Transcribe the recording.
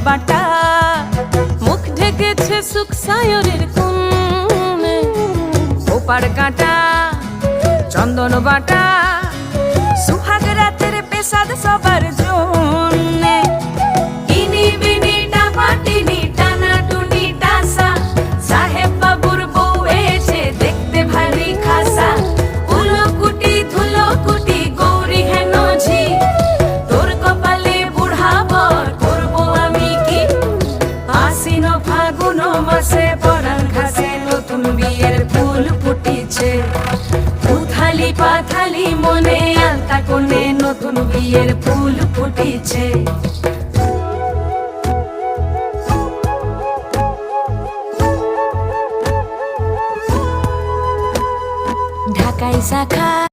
বাটা, মুখ ঢেকেছে সুখ সায়রের কোণে। ওপার কাটা চন্দন বাটা, সুহাগ রাতের পেশাদ সবার জন্যে। ইনি বিনি টাপাটিনি টানা টুনি টাসা, সাহেব বাবুর বউ এসে দেখতে ভারী খাসা। উলকুটি ধুলকুটি গৌরী হেন ঝি, তোর কপালে বুড়া বর করবো আমি কি। আশ্বিন ফাগুন মাসে পরাণ ঘাসে নতুন বিয়ের ফুল ফুটিছে। উথালি পাথালি মনে আলতা কোণে নতুন বিয়ের ফুল ফুটিছে। ঢাকাই শাখা